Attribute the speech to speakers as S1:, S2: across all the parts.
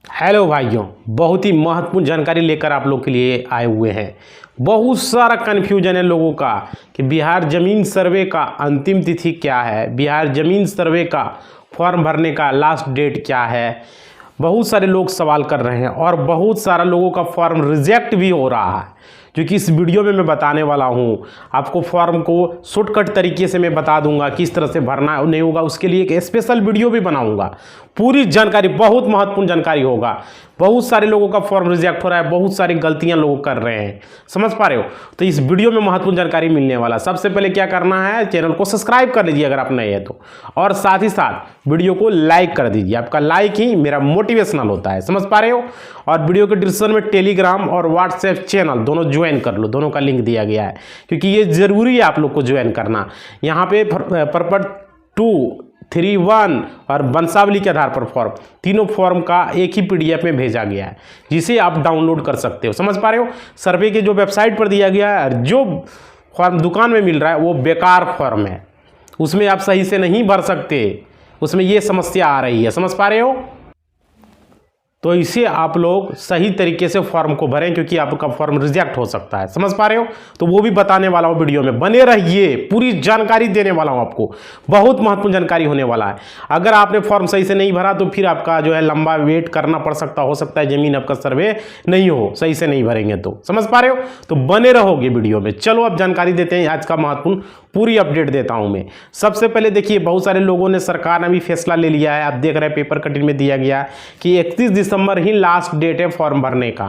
S1: Hello भाइयों, बहुत ही महत्वपूर्ण जानकारी लेकर आप लोग के लिए आए हुए हैं। बहुत सारा कन्फ्यूजन है लोगों का कि बिहार ज़मीन सर्वे का अंतिम तिथि क्या है, बिहार ज़मीन सर्वे का फॉर्म भरने का लास्ट डेट क्या है। बहुत सारे लोग सवाल कर रहे हैं और बहुत सारा लोगों का फॉर्म रिजेक्ट भी हो रहा है, क्योंकि इस वीडियो में मैं बताने वाला हूँ आपको फॉर्म को शॉर्टकट तरीके से मैं बता दूंगा किस तरह से भरना नहीं होगा। उसके लिए एक स्पेशल वीडियो भी बनाऊंगा, पूरी जानकारी, बहुत महत्वपूर्ण जानकारी होगा। बहुत सारे लोगों का फॉर्म रिजेक्ट हो रहा है, बहुत सारी गलतियां लोग कर रहे हैं, समझ पा रहे हो। तो इस वीडियो में महत्वपूर्ण जानकारी मिलने वाला। सबसे पहले क्या करना है, चैनल को सब्सक्राइब कर लीजिए अगर आप नए हैं तो, और साथ ही साथ वीडियो को लाइक कर दीजिए। आपका लाइक ही मेरा मोटिवेशनल होता है, समझ पा रहे हो। और वीडियो के डिस्क्रिप्शन में टेलीग्राम और व्हाट्सएप चैनल दोनों ज्वाइन कर लो, दोनों का लिंक दिया गया है, क्योंकि ये जरूरी है आप लोग को ज्वाइन करना। यहाँ पे पर्पट 2, 3, 1 और वंशावली के आधार पर फॉर्म, तीनों फॉर्म का एक ही पीडीएफ में भेजा गया है, जिसे आप डाउनलोड कर सकते हो, समझ पा रहे हो। सर्वे के जो वेबसाइट पर दिया गया है, जो फॉर्म दुकान में मिल रहा है वो बेकार फॉर्म है, उसमें आप सही से नहीं भर सकते, उसमें ये समस्या आ रही है, समझ पा रहे हो। तो इसे आप लोग सही तरीके से फॉर्म को भरें, क्योंकि आपका फॉर्म रिजेक्ट हो सकता है, समझ पा रहे हो। तो वो भी बताने वाला हूँ, वीडियो में बने रहिए, पूरी जानकारी देने वाला हूँ आपको, बहुत महत्वपूर्ण जानकारी होने वाला है। अगर आपने फॉर्म सही से नहीं भरा तो फिर आपका जो है लंबा वेट करना पड़ सकता, हो सकता है जमीन आपका सर्वे नहीं हो, सही से नहीं भरेंगे तो, समझ पा रहे हो। तो बने रहोगे वीडियो में। चलो अब जानकारी देते हैं, आज का महत्वपूर्ण पूरी अपडेट देता हूं मैं। सबसे पहले देखिए, बहुत सारे लोगों ने, सरकार ने भी फैसला ले लिया है, आप देख रहे हैं पेपर कटिंग में दिया गया कि 31 दिसंबर ही लास्ट डेट है फॉर्म भरने का,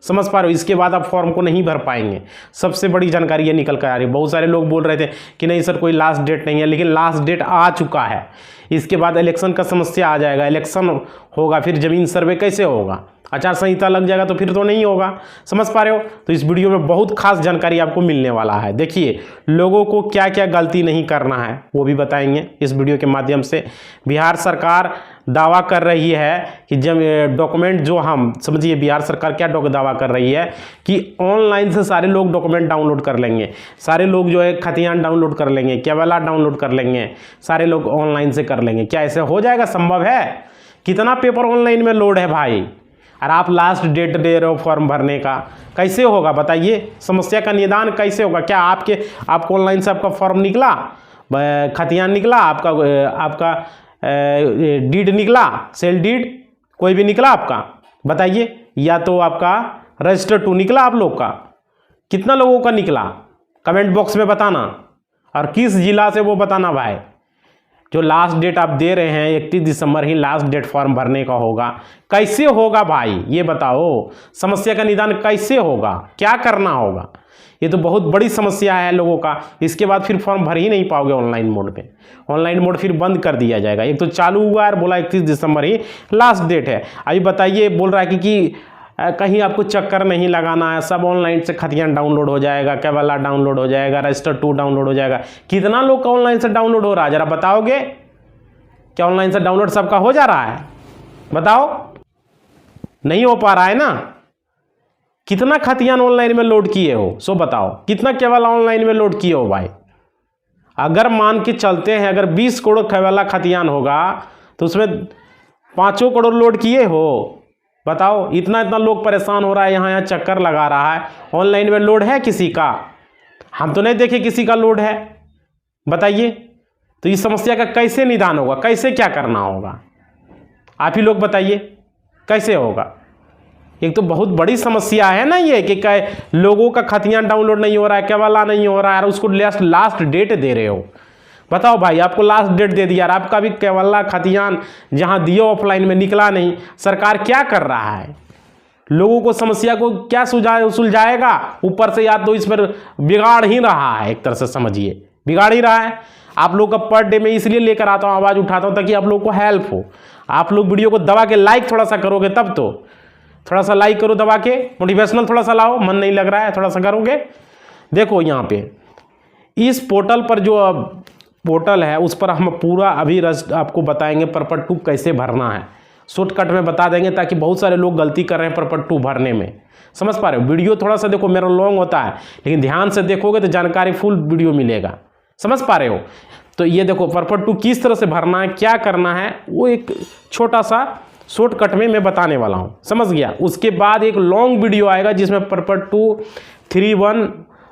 S1: समझ पा रहे हो। इसके बाद आप फॉर्म को नहीं भर पाएंगे। सबसे बड़ी जानकारी ये निकल कर आ रही है। बहुत सारे लोग बोल रहे थे कि नहीं सर कोई लास्ट डेट नहीं है, लेकिन लास्ट डेट आ चुका है। इसके बाद इलेक्शन का समस्या आ जाएगा, इलेक्शन होगा, फिर जमीन सर्वे कैसे होगा, आचार संहिता लग जाएगा तो फिर तो नहीं होगा, समझ पा रहे हो। तो इस वीडियो में बहुत खास जानकारी आपको मिलने वाला है। देखिए, लोगों को क्या क्या गलती नहीं करना है वो भी बताएंगे इस वीडियो के माध्यम से। बिहार सरकार दावा कर रही है कि जब डॉक्यूमेंट जो हम समझिए, बिहार सरकार क्या दावा कर रही है कि ऑनलाइन से सारे लोग डॉक्यूमेंट डाउनलोड कर लेंगे, सारे लोग जो है खतियान डाउनलोड कर लेंगे, केवला डाउनलोड कर लेंगे, सारे लोग ऑनलाइन से कर लेंगे। क्या ऐसे हो जाएगा? संभव है? कितना पेपर ऑनलाइन में लोड है भाई, और आप लास्ट डेट दे रहे हो फॉर्म भरने का, कैसे होगा बताइए। समस्या का निदान कैसे होगा? क्या आपको ऑनलाइन से आपका फॉर्म निकला, खतियान निकला, आपका डीड निकला, सेल डीड कोई भी निकला आपका, बताइए। या तो आपका रजिस्टर 2 निकला आप लोग का, कितना लोगों का निकला कमेंट बॉक्स में बताना, और किस जिला से वो बताना भाई। जो लास्ट डेट आप दे रहे हैं 31 दिसंबर ही लास्ट डेट फॉर्म भरने का होगा, कैसे होगा भाई ये बताओ। समस्या का निदान कैसे होगा, क्या करना होगा? ये तो बहुत बड़ी समस्या है लोगों का। इसके बाद फिर फॉर्म भर ही नहीं पाओगे ऑनलाइन मोड पे, ऑनलाइन मोड फिर बंद कर दिया जाएगा। एक तो चालू हुआ है, बोला 31 दिसंबर ही लास्ट डेट है। अभी बताइए, बोल रहा है कि कहीं आपको चक्कर नहीं लगाना है, सब ऑनलाइन से खतियान डाउनलोड हो जाएगा, केवला डाउनलोड हो जाएगा, रजिस्टर 2 डाउनलोड हो जाएगा। कितना लोग का ऑनलाइन से डाउनलोड हो रहा है जरा बताओगे? क्या ऑनलाइन से डाउनलोड सबका हो जा रहा है? बताओ। नहीं हो पा रहा है ना। कितना खतियान ऑनलाइन में लोड किए हो सो बताओ, कितना केवला ऑनलाइन में लोड किए हो भाई। अगर मान के चलते हैं, अगर 20 करोड़ केवला खतियान होगा तो उसमें 5 करोड़ लोड किए हो, बताओ। इतना लोग परेशान हो रहा है, यहाँ चक्कर लगा रहा है। ऑनलाइन में लोड है किसी का? हम तो नहीं देखे किसी का लोड है, बताइए। तो इस समस्या का कैसे निदान होगा, कैसे क्या करना होगा, आप ही लोग बताइए कैसे होगा। एक तो बहुत बड़ी समस्या है ना ये कि लोगों का खतियान डाउनलोड नहीं हो रहा है, केवला नहीं हो रहा है, और उसको लास्ट डेट दे रहे हो। बताओ भाई, आपको लास्ट डेट दे दिया, आपका भी केवला खतियान जहां दिए ऑफलाइन में निकला नहीं। सरकार क्या कर रहा है? लोगों को समस्या को क्या सुलझाएगा? ऊपर से या तो इस पर बिगाड़ ही रहा है, एक तरह से समझिए बिगाड़ ही रहा है। आप लोग का पर डे में इसलिए लेकर आता हूं, आवाज उठाता हूं, ताकि आप लोग को हेल्प हो। आप लोग वीडियो को दबा के लाइक थोड़ा सा करोगे तब तो, थोड़ा सा लाइक करो दबा के, मोटिवेशनल थोड़ा सा लाओ, मन नहीं लग रहा है थोड़ा सा करोगे। देखो यहाँ पे इस पोर्टल पर, जो पोर्टल है उस पर हम पूरा अभी आपको बताएंगे पर्पट 2 कैसे भरना है, शॉर्टकट में बता देंगे, ताकि बहुत सारे लोग गलती कर रहे हैं पर्पट 2 भरने में, समझ पा रहे हो। वीडियो थोड़ा सा देखो, मेरा लॉन्ग होता है, लेकिन ध्यान से देखोगे तो जानकारी फुल वीडियो मिलेगा, समझ पा रहे हो। तो ये देखो पर्पट 2 किस तरह से भरना है, क्या करना है, वो एक छोटा सा शॉर्टकट में मैं बताने वाला हूँ, समझ गया। उसके बाद एक लॉन्ग वीडियो आएगा जिसमें पर्पट 2, 3-1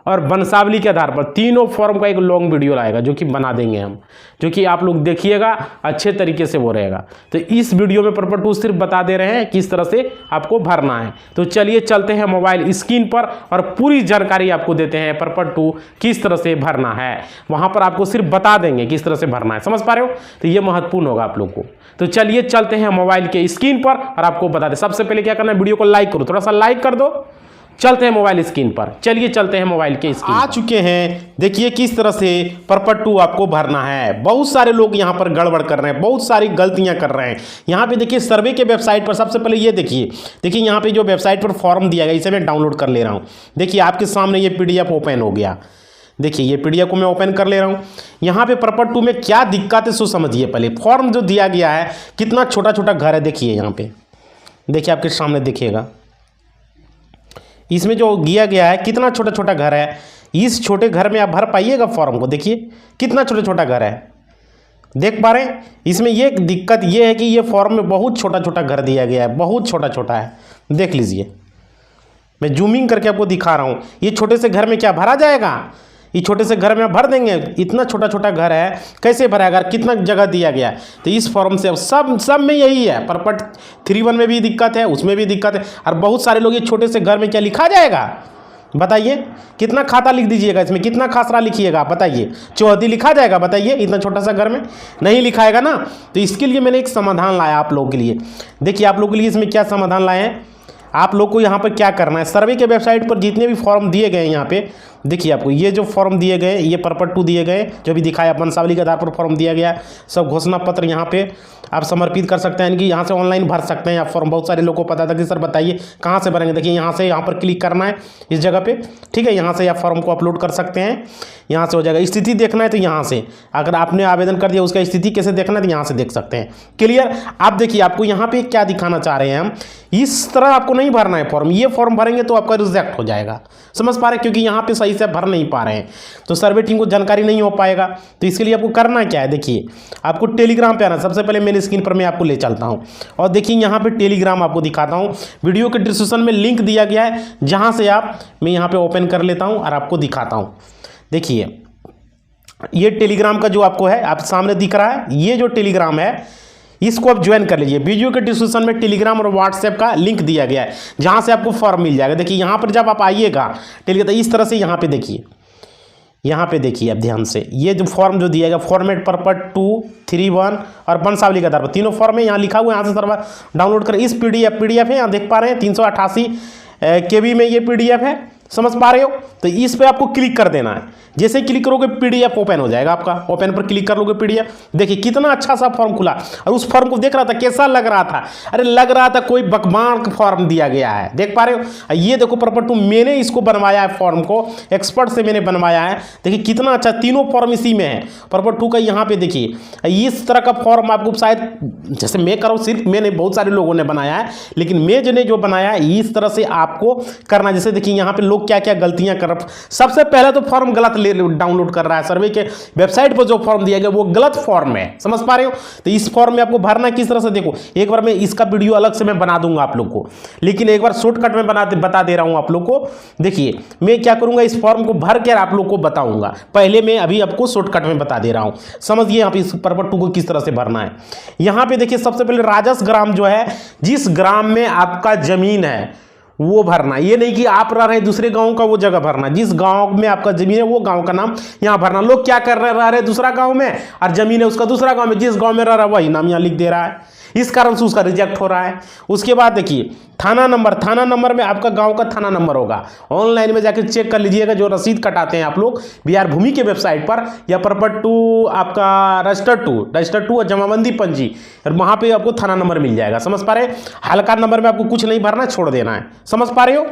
S1: और वंशावली के आधार पर तीनों फॉर्म का एक लॉन्ग वीडियो आएगा जो कि बना देंगे हम, जो कि आप लोग देखिएगा अच्छे तरीके से वो रहेगा। तो इस वीडियो में पर्पट 2 सिर्फ बता दे रहे हैं किस तरह से आपको भरना है। तो चलिए चलते हैं मोबाइल स्क्रीन पर और पूरी जानकारी आपको देते हैं पर्पट 2 किस तरह से भरना है। वहाँ पर आपको सिर्फ बता देंगे किस तरह से भरना है, समझ पा रहे हो। तो ये महत्वपूर्ण होगा आप लोग को। तो चलिए चलते हैं मोबाइल के स्क्रीन पर और आपको बता दें। सबसे पहले क्या करना है, वीडियो को लाइक करो, थोड़ा सा लाइक कर दो। चलते हैं मोबाइल स्क्रीन पर, चलिए चलते हैं मोबाइल के स्क्रीन आ चुके हैं। देखिए किस तरह से पर्पट 2 आपको भरना है। बहुत सारे लोग यहाँ पर गड़बड़ कर रहे हैं, बहुत सारी गलतियाँ कर रहे हैं। यहाँ पे देखिए सर्वे के वेबसाइट पर सबसे पहले ये देखिए यहाँ पे जो वेबसाइट पर फॉर्म दिया गया, इसे मैं डाउनलोड कर ले रहा हूँ। देखिए आपके सामने ये PDF ओपन हो गया। देखिए ये PDF को मैं ओपन कर ले रहा हूँ। यहाँ पे पर्पट 2 में क्या दिक्कत है सो समझिए। पहले फॉर्म जो दिया गया है कितना छोटा छोटा घर है, देखिए यहाँ पे, देखिए आपके सामने देखिएगा इसमें जो दिया गया है कितना छोटा छोटा घर है। इस छोटे घर में आप भर पाइएगा फॉर्म को, देखिए कितना छोटा छोटा घर है, देख पा रहे हैं। इसमें ये दिक्कत ये है कि ये फॉर्म में बहुत छोटा छोटा घर दिया गया है, बहुत छोटा छोटा है। देख लीजिए, मैं जूमिंग करके आपको दिखा रहा हूँ। ये छोटे से घर में क्या भरा जाएगा, ये छोटे से घर में भर देंगे। इतना छोटा छोटा घर है, कैसे भराएगा, कितना जगह दिया गया है। तो इस फॉर्म से सब में यही है। पर्पट 3-1 में भी दिक्कत है, उसमें भी दिक्कत है। और बहुत सारे लोग ये छोटे से घर में क्या लिखा जाएगा, बताइए कितना खाता लिख दीजिएगा, इसमें कितना खासरा लिखिएगा, बताइए चौहदी लिखा जाएगा, बताइए इतना छोटा सा घर में नहीं लिखाएगा ना। तो इसके लिए मैंने एक समाधान लाया आप लोगों के लिए। देखिए आप लोगों के लिए इसमें क्या समाधान लाए हैं। आप लोग को यहाँ पर क्या करना है, सर्वे के वेबसाइट पर जितने भी फॉर्म दिए गए हैं यहाँ पे देखिए आपको ये जो फॉर्म दिए गए, ये पर्पट 2 दिए गए, जो भी दिखाया वंशावली के आधार पर फॉर्म दिया गया, सब घोषणा पत्र यहाँ पे आप समर्पित कर सकते हैं कि यहाँ से ऑनलाइन भर सकते हैं आप फॉर्म। बहुत सारे लोगों को पता था कि सर बताइए कहाँ से भरेंगे। देखिए यहाँ से यहाँ पर क्लिक करना है इस जगह पे, ठीक है। यहाँ से आप फॉर्म को अपलोड कर सकते हैं, यहाँ से हो जाएगा। स्थिति देखना है तो यहाँ से, अगर आपने आवेदन कर दिया उसका स्थिति कैसे देखना है तो यहाँ से देख सकते हैं। क्लियर। आप देखिए आपको यहाँ पे क्या दिखाना चाह रहे हैं हम, इस तरह आपको नहीं भरना है फॉर्म। ये फॉर्म भरेंगे तो आपका रिजेक्ट हो जाएगा, समझ पा रहे हैं, क्योंकि यहाँ पे सही से भर नहीं पा रहे हैं तो सर्वे टीम को जानकारी नहीं हो पाएगा। तो इसके लिए आपको करना क्या है, देखिए आपको टेलीग्राम पे आना। सबसे पहले मेरे स्क्रीन पर मैं आपको ले चलता हूँ और देखिए यहाँ पे टेलीग्राम आपको दिखाता हूँ। वीडियो के डिस्क्रिप्शन में लिंक दिया गया है, जहाँ से मैं यहाँ पे ओपन कर लेता हूँ और आपको दिखाता हूँ। देखिए ये टेलीग्राम का जो आपको है, आप सामने दिख रहा है, ये जो टेलीग्राम है इसको आप ज्वाइन कर लीजिए। वीडियो के डिस्क्रिप्शन में टेलीग्राम और व्हाट्सएप का लिंक दिया गया है, जहां से आपको फॉर्म मिल जाएगा। देखिए यहाँ पर जब आप आइएगा टेलीग्राम, तो इस तरह से यहाँ पे देखिए, यहाँ पे देखिए आप ध्यान से, ये जो फॉर्म जो दिया गया फॉर्मेट पर्पट 2, 3-1 और वंशावली के आधार पर तीनों फॉर्म है, यहाँ लिखा हुआ है। यहाँ से सर्वर डाउनलोड कर, इस PDF है, यहाँ देख पा रहे हैं 388 KB में ये PDF है, समझ पा रहे हो। तो इस पे आपको क्लिक कर देना है। जैसे क्लिक करोगे PDF ओपन हो जाएगा आपका। ओपन पर क्लिक कर लोगे PDF, देखिए कितना अच्छा सा फॉर्म खुला। और उस फॉर्म को देख रहा था, कैसा लग रहा था, अरे लग रहा था कोई बकवास फॉर्म दिया गया है, देख पा रहे हो। ये देखो पर्पट 2 मैंने इसको बनवाया है, फॉर्म को एक्सपर्ट से मैंने बनवाया है। देखिए कितना अच्छा, तीनों फॉर्म इसी में है पर्पट 2 का। यहाँ पे देखिए इस तरह का फॉर्म आपको शायद जैसे मैं करूँ, सिर्फ मैंने, बहुत सारे लोगों ने बनाया है, लेकिन मैं जिन्हें जो बनाया है इस तरह से आपको करना। जैसे देखिए यहाँ पे लोग क्या क्या गलतियां कर रहे। सबसे पहले तो फॉर्म गलत डाउनलोड कर रहा है। सर्वे के वेबसाइट पर जो फॉर्म दिया गया वो गलत फॉर्म है, समझ पा रहे हो। तो इस फॉर्म में आपको भरना किस तरह से, देखो एक बार मैं इसका वीडियो अलग से मैं बना दूंगा आप लोग को, लेकिन एक बार शॉर्टकट में बता दे रहा हूं आप लोग को। देखिए मैं क्या करूंगा, इस फॉर्म को भर कर आप लोग को बताऊंगा। पहले मैं अभी आपको शॉर्टकट में बता दे रहा हूं, समझिए यहाँ पे इस पर्पट 2 को किस तरह से भरना है। यहाँ पे देखिए सबसे पहले राजस्व ग्राम जो है, जिस ग्राम में आपका जमीन है वो भरना। ये नहीं कि आप रह रहे दूसरे गांव का वो जगह भरना। जिस गांव में आपका जमीन है वो गांव का नाम यहाँ भरना। लोग क्या कर रहे, रह रहे दूसरा गांव में और जमीन है उसका दूसरा गांव में, जिस गांव में रह रहा है वही नाम यहाँ लिख दे रहा है, इस कारण से उसका रिजेक्ट हो रहा है। उसके बाद देखिए थाना नंबर में आपका गांव का थाना नंबर होगा। ऑनलाइन में जाकर चेक कर लीजिएगा, जो रसीद कटाते हैं आप लोग बिहार भूमि के वेबसाइट पर, या पर्पट 2 आपका रजिस्टर 2 और जमाबंदी पंजी, और वहाँ पे आपको थाना नंबर मिल जाएगा, समझ पा रहे। हल्का नंबर में आपको कुछ नहीं भरना, छोड़ देना है, समझ पा रहे हो।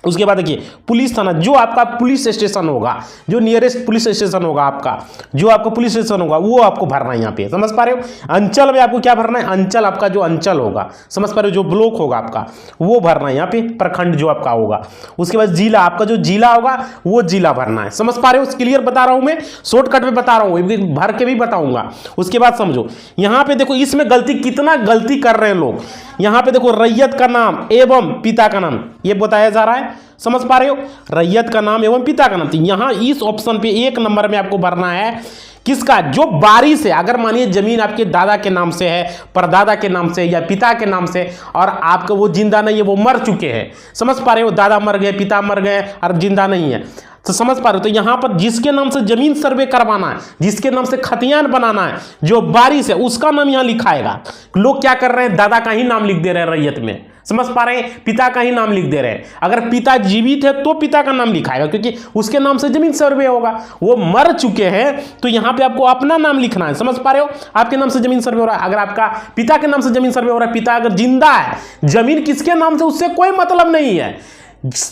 S1: उसके बाद देखिए पुलिस थाना, जो आपका पुलिस स्टेशन होगा, जो नियरेस्ट पुलिस स्टेशन होगा आपका, जो आपका पुलिस स्टेशन होगा वो आपको भरना है यहाँ पे, समझ पा रहे हो। अंचल में आपको क्या भरना है, अंचल आपका जो अंचल होगा, समझ पा रहे हो, जो ब्लॉक होगा आपका वो भरना है यहाँ पे, प्रखंड जो आपका होगा। उसके बाद जिला, आपका जो जिला होगा वो जिला भरना है, समझ पा रहे हो। क्लियर बता रहा हूँ मैं, शॉर्टकट में बता रहा हूँ, भर के भी बताऊंगा। उसके बाद समझो यहाँ पे देखो, इसमें गलती कितना गलती कर रहे हैं लोग। यहाँ पे देखो रैयत का नाम एवं पिता का नाम ये बताया जा रहा है, समझ पा रहे हो, रैयत का नाम एवं पिता का नाम। तो यहाँ इस ऑप्शन पे 1 नंबर में आपको भरना है किसका, जो वारिस है। अगर मानिए जमीन आपके दादा के नाम से है, परदादा के नाम से या पिता के नाम से, और आपका वो जिंदा नहीं है, वो मर चुके हैं, समझ पा रहे हो, दादा मर गए, पिता मर गए और जिंदा नहीं है, तो समझ पा रहे हो। तो यहाँ पर जिसके नाम से जमीन सर्वे करवाना है, जिसके नाम से खतियान बनाना है, जो वारिस है उसका नाम यहाँ लिखाएगा। लोग क्या कर रहे हैं, दादा का ही नाम लिख दे रहे हैं रैयत में, समझ पा रहे हैं, पिता का ही नाम लिख दे रहे हैं। अगर पिता जीवित है तो पिता का नाम लिखाएगा, क्योंकि उसके नाम से जमीन सर्वे होगा। वो मर चुके हैं तो यहाँ पे आपको अपना नाम लिखना है, समझ पा रहे हो। आपके नाम से जमीन सर्वे हो रहा है, अगर आपका पिता के नाम से जमीन सर्वे हो रहा है, पिता अगर जिंदा है, जमीन किसके नाम से उससे कोई मतलब नहीं है,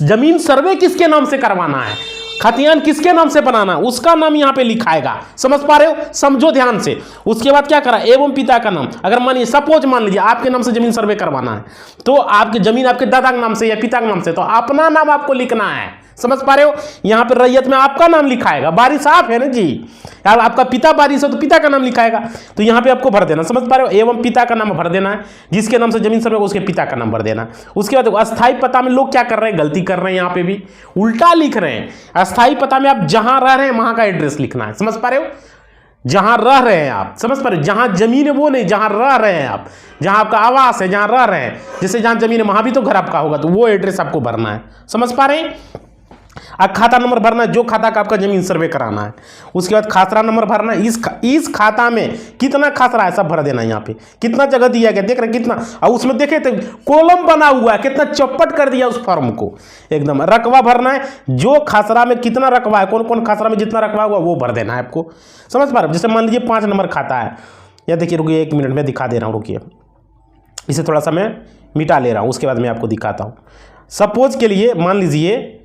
S1: जमीन सर्वे किसके नाम से करवाना है, खतियान किसके नाम से बनाना है, उसका नाम यहाँ पे लिखाएगा, समझ पा रहे हो, समझो ध्यान से। उसके बाद क्या करा, एवं पिता का नाम। अगर मानिए सपोज मान लीजिए आपके नाम से जमीन सर्वे करवाना है, तो आपकी जमीन आपके दादा के नाम से या पिता के नाम से, तो अपना नाम आपको लिखना है, समझ पा रहे हो। यहाँ पर रैयत में आपका नाम लिखाएगा, वारिस आप है ना जी, यार आपका पिता वारिस है तो पिता का नाम लिखाएगा, तो यहाँ पे आपको भर देना, समझ पा रहे हो। एवं पिता का नाम भर देना है, जिसके नाम से जमीन सर्वे उसके पिता का नाम भर देना। उसके बाद अस्थाई पता में लोग क्या कर रहे हैं, गलती कर रहे हैं, यहाँ पे भी उल्टा लिख रहे हैं। अस्थाई पता में आप जहां रह रहे हैं वहां का एड्रेस लिखना है, समझ पा रहे हो, जहां रह रहे हैं आप, समझ पा रहे हो, जहां जमीन है वो नहीं, जहां रह रहे हैं आप, जहां आपका आवास है, जहां रह रहे हैं, जैसे जहां जमीन है वहां भी तो घर आपका होगा, तो वो एड्रेस आपको भरना है, समझ पा रहे हैं। खाता नंबर भरना है, जो खाता का आपका जमीन सर्वे कराना है। उसके बाद खासरा नंबर भरना है, इस खाता में कितना खासरा है सब भर देना है। यहाँ पे कितना जगह दिया गया देख रहे कितना, और उसमें देखे तो कॉलम बना हुआ है, कितना चौपट कर दिया उस फॉर्म को एकदम। रकबा भरना है, जो खासरा में कितना रकबा है, कौन कौन खासरा में जितना रकबा हुआ वो भर देना है आपको, समझ पा रहे हो। जैसे मान लीजिए 5 नंबर खाता है, या देखिए रुकिए 1 मिनट में दिखा दे रहा हूँ, रुकिए इसे थोड़ा सा मैं मिटा ले रहा हूँ, उसके बाद मैं आपको दिखाता हूँ। सपोज के लिए मान लीजिए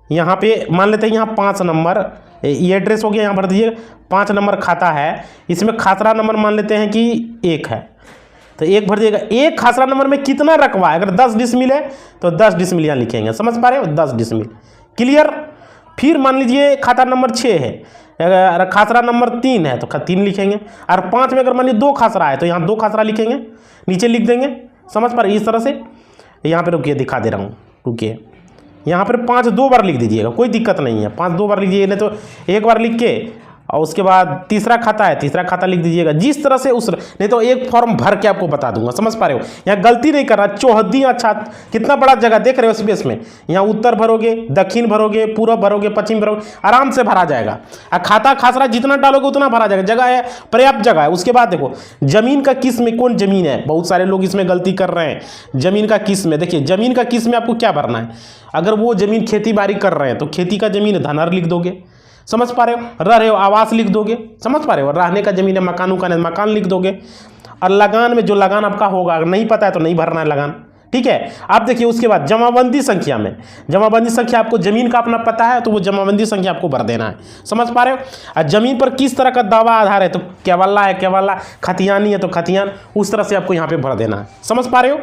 S1: यहाँ पे मान लेते हैं, यहाँ 5 नंबर ये एड्रेस हो गया, यहाँ भर दीजिए 5 नंबर खाता है, इसमें खासरा नंबर मान लेते हैं कि 1 है, तो 1 भर दिएगा। एक खासरा नंबर में कितना रकबा है, अगर 10 डिसमिल है तो 10 डिसमिल यहाँ लिखेंगे, समझ पा रहे हो, 10 डिसमिल, क्लियर। फिर मान लीजिए खाता नंबर 6 है, अगर खासरा नंबर 3 है तो 3 लिखेंगे, और 5 में अगर मान लीजिए 2 खासरा है तो यहाँ 2 खासरा लिखेंगे, नीचे लिख देंगे, समझ पा रहे इस तरह से। यहाँ पे रुकिए दिखा दे रहा हूँ, रुकिए यहाँ पर 5 2 बार लिख दीजिएगा, कोई दिक्कत नहीं है, 5 2 बार लिखिए, नहीं तो 1 बार लिख के, और उसके बाद तीसरा खाता है, तीसरा खाता लिख दीजिएगा, जिस तरह से उस, नहीं तो एक फॉर्म भर के आपको बता दूंगा, समझ पा रहे हो। यहाँ गलती नहीं कर रहा, चौहद्दी अच्छा कितना बड़ा जगह देख रहे हो स्पेस में, यहाँ उत्तर भरोगे, दक्षिण भरोगे, पूर्व भरोगे, पश्चिम भरोगे, आराम से भरा जाएगा। और खाता खासरा जितना डालोगे उतना भरा जाएगा, जगह है, पर्याप्त जगह है। उसके बाद देखो जमीन का किस में कौन जमीन है, बहुत सारे लोग इसमें गलती कर रहे हैं। जमीन का किस में, देखिए जमीन का किस में आपको क्या भरना है, अगर वो जमीन खेती बाड़ी कर रहे हैं तो खेती का जमीन है, धनहर लिख दोगे, समझ पा रहे हो। रह रहे हो आवास लिख दोगे, समझ पा रहे हो। रहने का जमीन है, मकान उकान है, मकान लिख दोगे। और लगान में जो लगान आपका होगा, अगर नहीं पता है तो नहीं भरना है लगान, ठीक है। आप देखिए उसके बाद जमाबंदी संख्या में, जमाबंदी संख्या आपको जमीन का अपना पता है तो वो जमाबंदी संख्या आपको भर देना है, समझ पा रहे हो। और जमीन पर किस तरह का दावा आधार है, तो केवल्ला है केवल्ला, खतियानी है तो खतियान, उस तरह से आपको यहाँ पे भर देना है, समझ पा रहे हो।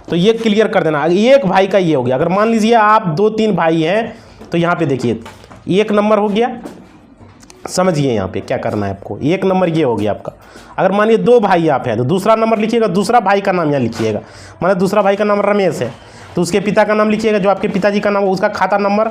S1: तो ये क्लियर कर देना। एक भाई का ये हो गया, अगर मान लीजिए आप 2-3 भाई हैं तो यहाँ पे देखिए 1 नंबर हो गया, समझिए यहाँ पे क्या करना है आपको। 1 नंबर ये हो गया आपका। अगर मानिए 2 भाई आप हैं तो दूसरा नंबर लिखिएगा, दूसरा भाई का नाम यहाँ लिखिएगा। माने दूसरा भाई का नाम रमेश है तो उसके पिता का नाम लिखिएगा, जो आपके पिताजी का नाम हो उसका खाता नंबर,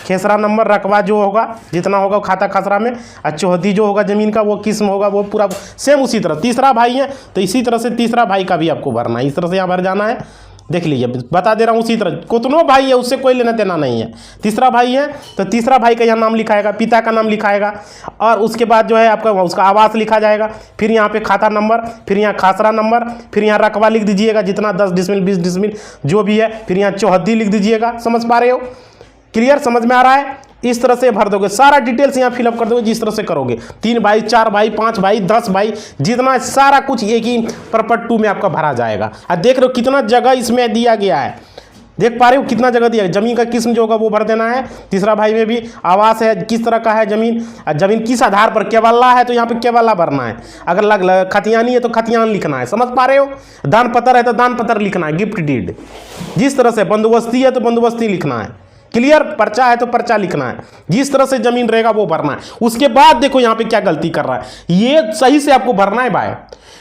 S1: खेसरा नंबर, रकबा जो होगा जितना होगा खाता खसरा में, और चौहद्दी जो होगा ज़मीन का वो किस्म होगा वो पूरा सेम उसी तरह। तीसरा भाई है तो इसी तरह से तीसरा भाई का भी आपको भरना है, इस तरह से यहाँ भर जाना है। देख लीजिए बता दे रहा हूँ, उसी तरह कितनों भाई है उससे कोई लेना देना नहीं है। तीसरा भाई है तो तीसरा भाई का यहाँ नाम लिखाएगा, पिता का नाम लिखाएगा, और उसके बाद जो है आपका उसका आवास लिखा जाएगा। फिर यहाँ पे खाता नंबर, फिर यहाँ खासरा नंबर, फिर यहाँ रकबा लिख दीजिएगा जितना 10 डिसमिल 20 डिसमिल जो भी है, फिर यहाँ चौहद्दी लिख दीजिएगा। समझ पा रहे हो, क्लियर समझ में आ रहा है। इस तरह से भर दोगे, सारा डिटेल्स यहाँ फिलअप कर दोगे जिस तरह से करोगे। 3 भाई 4 भाई 5 भाई 10 भाई जितना सारा कुछ एक ही परपट 2 में आपका भरा जाएगा। और देख रहे हो कितना जगह इसमें दिया गया है, देख पा रहे हो कितना जगह दिया है। जमीन का किस्म जो होगा वो भर देना है। तीसरा भाई में भी आवास है, किस तरह का है जमीन, जमीन किस आधार पर, केवल्ला है तो यहाँ पे केवल्ला भरना है। अगर खतियानी है तो खतियान लिखना है, समझ पा रहे हो। दान पत्र है तो दान पत्र लिखना है, गिफ्ट डीड। जिस तरह से बंदोबस्ती है तो बंदोबस्ती लिखना है, क्लियर। पर्चा है तो पर्चा लिखना है, जिस तरह से जमीन रहेगा वो भरना है। उसके बाद देखो यहाँ पे क्या गलती कर रहा है, ये सही से आपको भरना है भाई।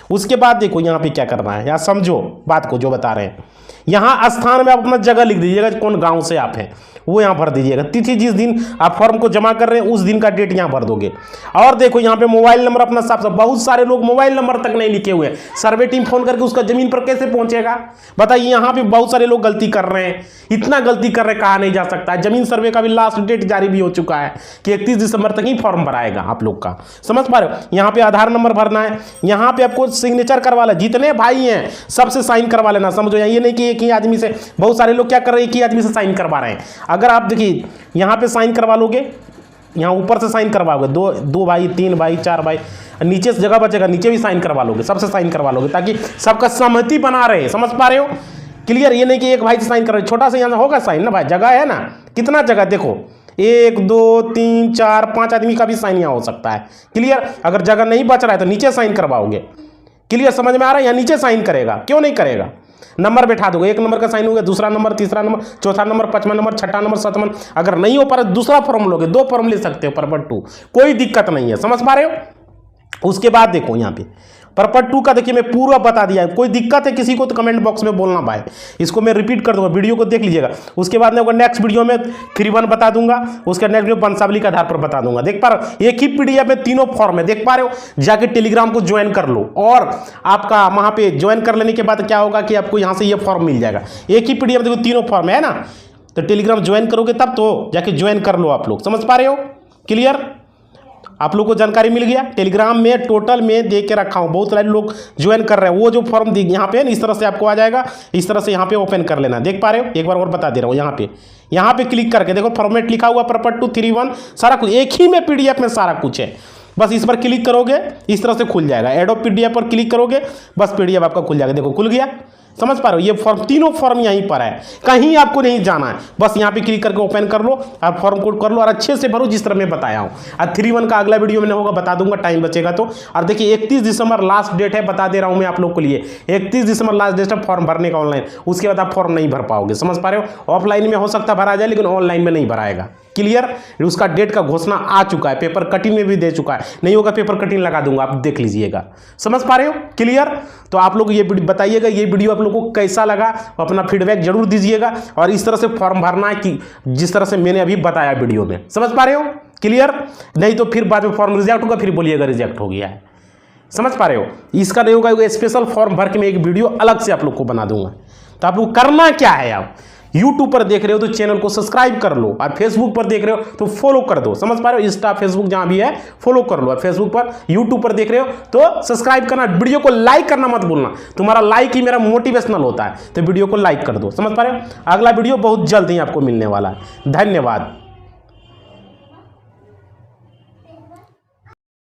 S1: उसके बाद देखो यहाँ पे क्या करना है, यहाँ समझो बात को जो बता रहे हैं। यहाँ स्थान में आप अपना जगह लिख दीजिएगा, कौन गांव से आप हैं वो यहाँ भर दीजिएगा। तिथि जिस दिन आप फॉर्म को जमा कर रहे हैं उस दिन का डेट यहाँ भर दोगे। और देखो यहाँ पे मोबाइल नंबर अपना साफ साफ, बहुत सारे लोग मोबाइल नंबर तक नहीं लिखे हुए हैं। सर्वे टीम फोन करके उसका जमीन पर कैसे पहुंचेगा बताइए। यहाँ पे बहुत सारे लोग गलती कर रहे हैं, इतना गलती कर रहे कहा नहीं जा सकता है। जमीन सर्वे का भी लास्ट डेट जारी भी हो चुका है कि 31 दिसंबर तक ही फॉर्म भराएगा आप लोग का, समझ पा रहे हो। यहाँ पे आधार नंबर भरना है, यहाँ पे आपको सिग्नेचर करवा लेना, जितने भाई हैं सबसे साइन करवा लेना, समझो। ये नहीं कि एक ही आदमी से, बहुत सारे लोग क्या कर रहे हैं, एक ही आदमी से साइन करवा रहे हैं। अगर आप देखिए यहाँ पे साइन करवा लोगे, यहाँ ऊपर से साइन करवाओगे, दो भाई, 3 भाई, 4 भाई, नीचे से जगह बचेगा, नीचे भी साइन करवा लोगे, सबसे साइन करवा लोगे ताकि सबका सहमति बना रहे, समझ पा रहे हो, क्लियर। ये नहीं कि एक भाई से साइन कर रहे, छोटा सा यहाँ होगा साइन ना भाई, जगह है ना, कितना जगह देखो, 1 2 3 4 5 आदमी का भी साइन यहाँ हो सकता है, क्लियर। अगर जगह नहीं बच रहा है तो नीचे साइन करवाओगे, क्लियर, समझ में आ रहा है। यहाँ नीचे साइन करेगा, क्यों नहीं करेगा, नंबर बैठा दोगे, 1 नंबर का साइन हो गया, दूसरा नंबर, तीसरा नंबर, चौथा नंबर, 5वां नंबर, 6वां नंबर, 7वां। अगर नहीं हो पा रहा दूसरा फॉर्म लोगे, 2 फॉर्म ले सकते हो पर्पट 2, कोई दिक्कत नहीं है, समझ पा रहे हो। उसके बाद देखो यहाँ पे पर्पट 2 का देखिए मैं पूरा बता दिया है। कोई दिक्कत है किसी को तो कमेंट बॉक्स में बोलना भाई, इसको मैं रिपीट कर दूंगा, वीडियो को देख लीजिएगा। उसके बाद मैं नेक्स्ट वीडियो में 3-1 बता दूंगा, उसका नेक्स्ट वीडियो वंशावली के आधार पर बता दूंगा। देख पा रहे हो, एक ही पीडीएफ में तीनों फॉर्म है, देख पा रहे हो। जाके टेलीग्राम को ज्वाइन कर लो, और आपका वहां पे ज्वाइन कर लेने के बाद क्या होगा कि आपको यहाँ से ये फॉर्म मिल जाएगा। एक ही पीडीएफ देखो, तीनों फॉर्म है ना, तो टेलीग्राम ज्वाइन करोगे तब तो जाके ज्वाइन कर लो आप लोग, समझ पा रहे हो, क्लियर। आप लोग को जानकारी मिल गया। टेलीग्राम में टोटल में दे के रखा हूँ, बहुत सारे लोग ज्वाइन कर रहे हैं। वो जो फॉर्म यहाँ पे इस तरह से आपको आ जाएगा, इस तरह से यहाँ पे ओपन कर लेना, देख पा रहे हो। एक बार और बता दे रहा हूँ, यहाँ पे क्लिक करके देखो फॉर्मेट लिखा हुआ पर्पट 2 3-1, सारा कुछ एक ही में पीडीएफ में सारा कुछ है। बस इस पर क्लिक करोगे इस तरह से खुल जाएगा। एडोब पीडीएफ पर क्लिक करोगे, बस पीडीएफ आपका खुल जाएगा, देखो खुल गया, समझ पा रहे हो। ये फॉर्म, तीनों फॉर्म यहीं पर है, कहीं आपको नहीं जाना है, बस यहाँ पे क्लिक करके ओपन कर लो, आप फॉर्म कोड कर लो और अच्छे से भरो जिस तरह मैं बताया हूँ। और 3-1 का अगला वीडियो में होगा, बता दूंगा, टाइम बचेगा तो। और देखिए 31 दिसंबर लास्ट डेट है, बता दे रहा हूँ मैं आप लोग के लिए, 31 दिसंबर लास्ट डेट है फॉर्म भरने का ऑनलाइन। उसके बाद आप फॉर्म नहीं भर पाओगे, समझ पा रहे हो। ऑफलाइन में हो सकता है भरा जाए, लेकिन ऑनलाइन में नहीं भराएगा, क्लियर। उसका डेट का घोषणा आ चुका है, पेपर कटिंग में भी दे चुका है, नहीं होगा पेपर कटिंग लगा दूंगा, आप देख लीजिएगा, समझ पा रहे हो, क्लियर। तो आप लोग ये बताइएगा ये वीडियो आप लोगों को कैसा लगा, अपना फीडबैक जरूर दीजिएगा। और इस तरह से फॉर्म भरना है कि जिस तरह से मैंने अभी बताया वीडियो में, समझ पा रहे हो, क्लियर। नहीं तो फिर बाद में फॉर्म रिजेक्ट होगा, फिर बोलिएगा रिजेक्ट हो गया है, समझ पा रहे हो। इसका नहीं होगा, स्पेशल फॉर्म भर के मैं एक वीडियो अलग से आप लोग को बना दूंगा। तो आप लोग करना क्या है, आप यूट्यूब पर देख रहे हो तो चैनल को सब्सक्राइब कर लो, और फेसबुक पर देख रहे हो तो फॉलो कर दो, समझ पा रहे हो। इंस्टा फेसबुक जहां भी है फॉलो कर लो, और फेसबुक पर यूट्यूब पर देख रहे हो तो सब्सक्राइब करना, वीडियो को लाइक करना मत भूलना, तुम्हारा लाइक ही मेरा मोटिवेशनल होता है, तो वीडियो को लाइक कर दो, समझ पा रहे हो। अगला वीडियो बहुत जल्द ही आपको मिलने वाला है, धन्यवाद।